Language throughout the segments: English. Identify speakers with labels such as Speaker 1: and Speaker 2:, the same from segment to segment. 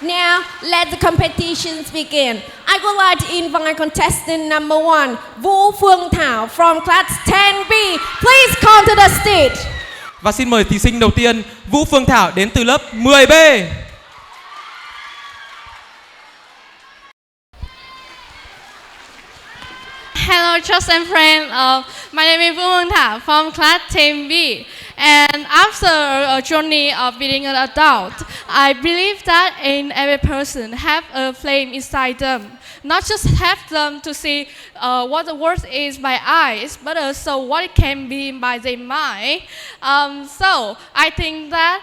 Speaker 1: Now, let the competitions begin. I would like to invite contestant number 1, Vũ Phương Thảo from class 10B. Please come to the stage.
Speaker 2: Và xin mời thí sinh đầu tiên, Vũ Phương Thảo đến từ lớp 10B.
Speaker 3: Hello, trust and friends. My name is Phương Thảo from class 10B. And after a journey of being an adult, I believe that in every person have a flame inside them. Not just have them to see what the world is by eyes, but also what it can be by their mind. So I think that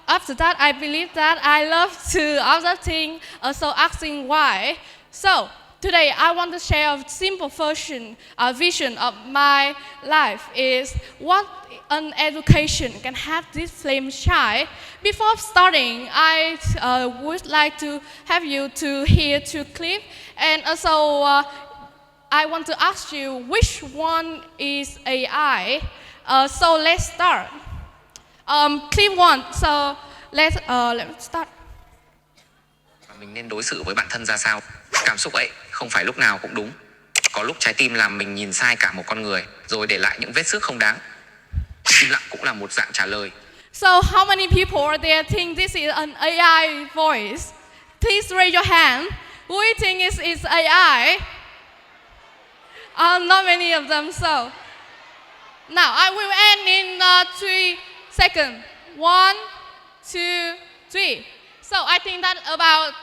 Speaker 3: after that, I believe that I love to other things, also asking why. So today, I want to share a simple vision of my life is what an education can have this flame shine. Before starting, I would like to have you to hear 2 clips, and also I want to ask you which one is AI. So let's start. Clip 1. So let's start.
Speaker 4: Mình nên đối xử với bản thân ra sao? Cảm xúc ấy không phải lúc nào cũng đúng. Có lúc trái tim làm mình nhìn sai cả một con người, rồi để lại những vết xước không đáng. Im lặng cũng là một dạng trả lời.
Speaker 3: So how many people are there think this is an AI voice? Please raise your hand. Who do you think is AI? Not many of them. So now I will end in 3 seconds. 1, 2, 3. So I think that about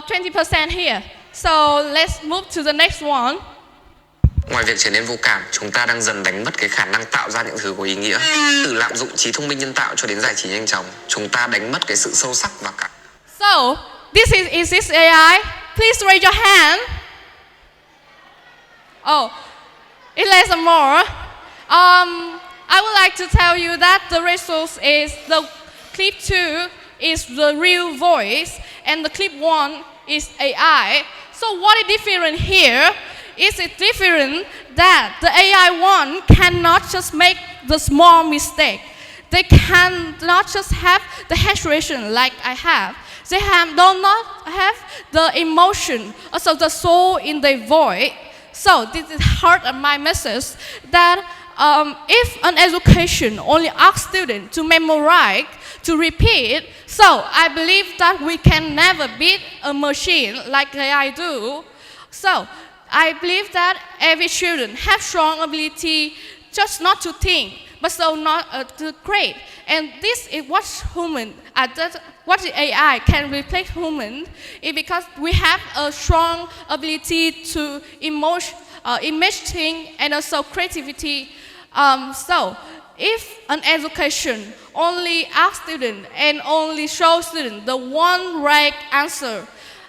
Speaker 3: 20% here. So let's move to the next one.
Speaker 4: Ngoài việc trở nên vô cảm, chúng ta đang dần đánh mất cái khả năng tạo ra những thứ có ý nghĩa. Từ lạm dụng trí thông minh nhân tạo cho đến giải trí nhanh chóng, chúng ta đánh mất cái sự sâu sắc và cả.
Speaker 3: So this is this AI? Please raise your hand. Oh, it less and more. I would like to tell you that the resource is the clip 2 is the real voice, and the clip 1 is AI. So what is different here? Is it different that the AI one cannot just make the small mistake? They cannot just have the hesitation like I have. They do not have the emotion, also the soul in their voice. So this is heart of my message that if an education only asks students to memorize, to repeat, so I believe that we can never beat a machine like AI do. So I believe that every student have strong ability just not to think, but so not to create. And this is what what the AI can replace human, is because we have a strong ability to image things and also creativity. So if an education only asks students and only shows students the one right answer,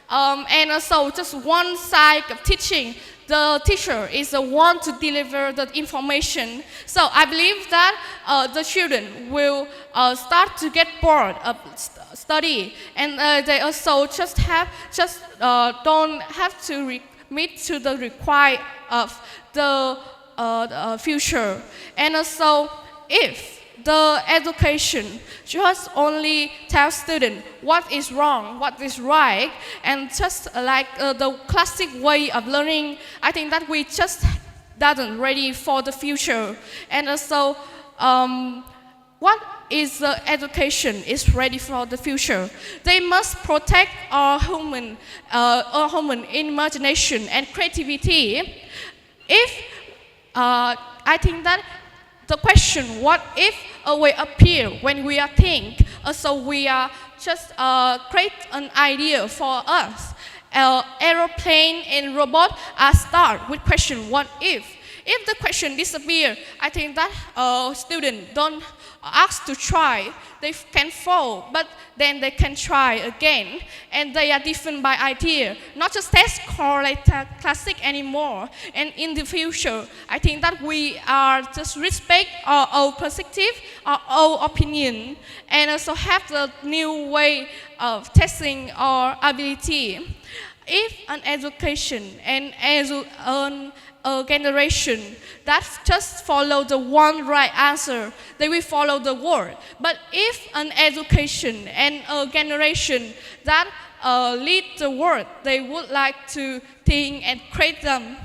Speaker 3: and also just one side of teaching, the teacher is the one to deliver the information. So I believe that the children will start to get bored of study, and they also don't have to meet to the requirement of the future. And also, if the education just only tells students what is wrong, what is right, and just like the classic way of learning, I think that we just doesn't ready for the future. And also, what is the education is ready for the future? They must protect our human imagination and creativity. If I think that the question, what if, will appear when we are think. So we are just create an idea for us. Aeroplane and robot start with question, what if? If the question disappear, I think that students don't ask to try. They can fall, but then they can try again. And they are different by idea, not just test correlate classic anymore. And in the future, I think that we are just respect our own perspective, our own opinion, and also have the new way of testing our ability. if an education and a generation that just follow the one right answer, they will follow the world. But if an education and a generation that lead the world, they would like to think and create them.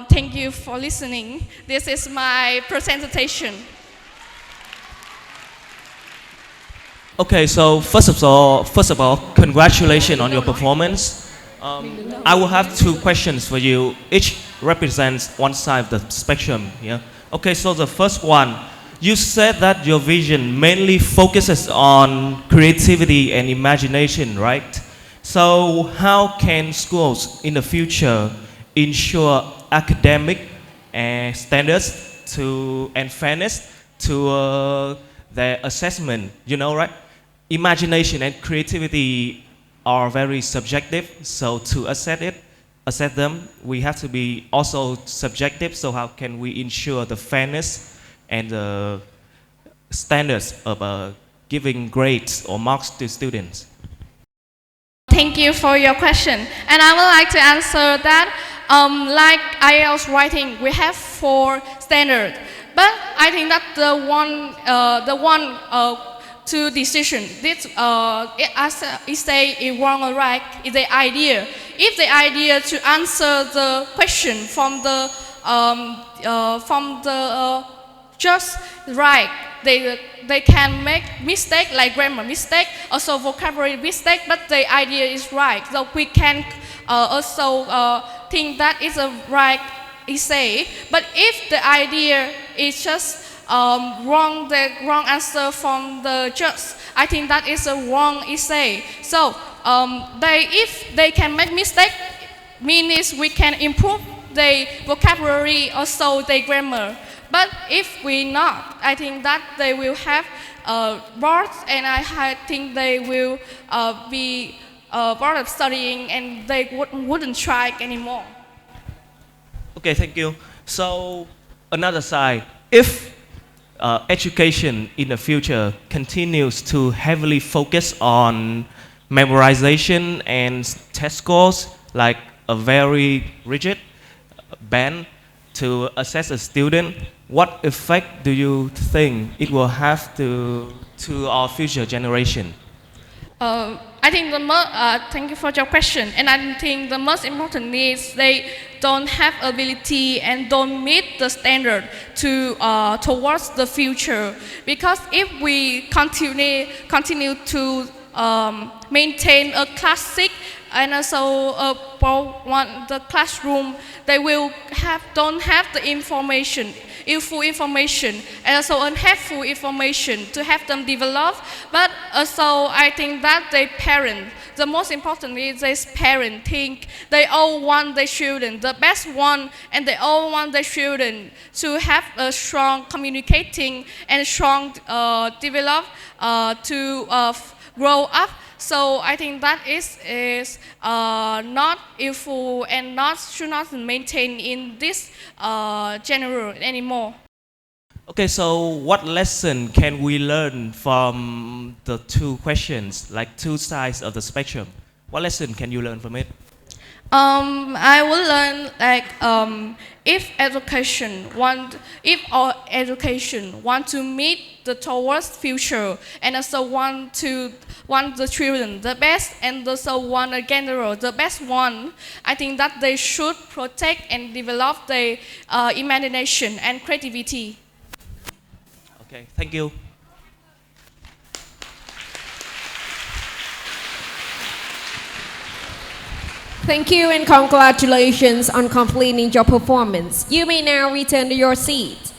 Speaker 3: Thank you for listening. This is my presentation.
Speaker 5: Okay, so first of all, congratulations on your performance. I will have two questions for you. Each represents one side of the spectrum. Yeah. Okay, so the first one, you said that your vision mainly focuses on creativity and imagination, right? So how can schools in the future ensure academic standards and fairness to their assessment? You know, right? Imagination and creativity are very subjective, so to assess them, we have to be also subjective. So how can we ensure the fairness and the standards of giving grades or marks to students?
Speaker 3: Thank you for your question, and I would like to answer that. Like IELTS writing, we have 4 standards, but I think that the one to decision, this it say it wrong or right is the idea. If the idea to answer the question from the just right, they can make mistake like grammar mistake, also vocabulary mistake, but the idea is right. So we can also think that is a right essay. But if the idea is just wrong, the wrong answer from the judge, I think that is a wrong essay. So if they can make mistake, means we can improve the vocabulary, also the grammar. But if we not, I think that they will have bored, and I think they will be bored of studying, and they wouldn't try anymore.
Speaker 5: Okay, thank you. So another side, if education in the future continues to heavily focus on memorization and test scores, like a very rigid band to assess a student, what effect do you think it will have to our future generation?
Speaker 3: I think thank you for your question, and I think the most important is they don't have ability and don't meet the standard towards the future. Because if we continue to maintain a classic and also the classroom, they will don't have the information, useful information, and also unhelpful information to have them develop. But also I think that the parent, the most important is this parent think they all want their children the best one, and they all want their children to have a strong communicating and strong develop to grow up. So I think that is not useful and should not maintain in this genre anymore.
Speaker 5: Okay, so what lesson can we learn from the two questions, like two sides of the spectrum? What lesson can you learn from it?
Speaker 3: I will learn like if our education want to meet the towards future, and also want the children the best, and also want a general the best one, I think that they should protect and develop their imagination and creativity.
Speaker 5: Okay, thank you.
Speaker 1: Thank you and congratulations on completing your performance. You may now return to your seat.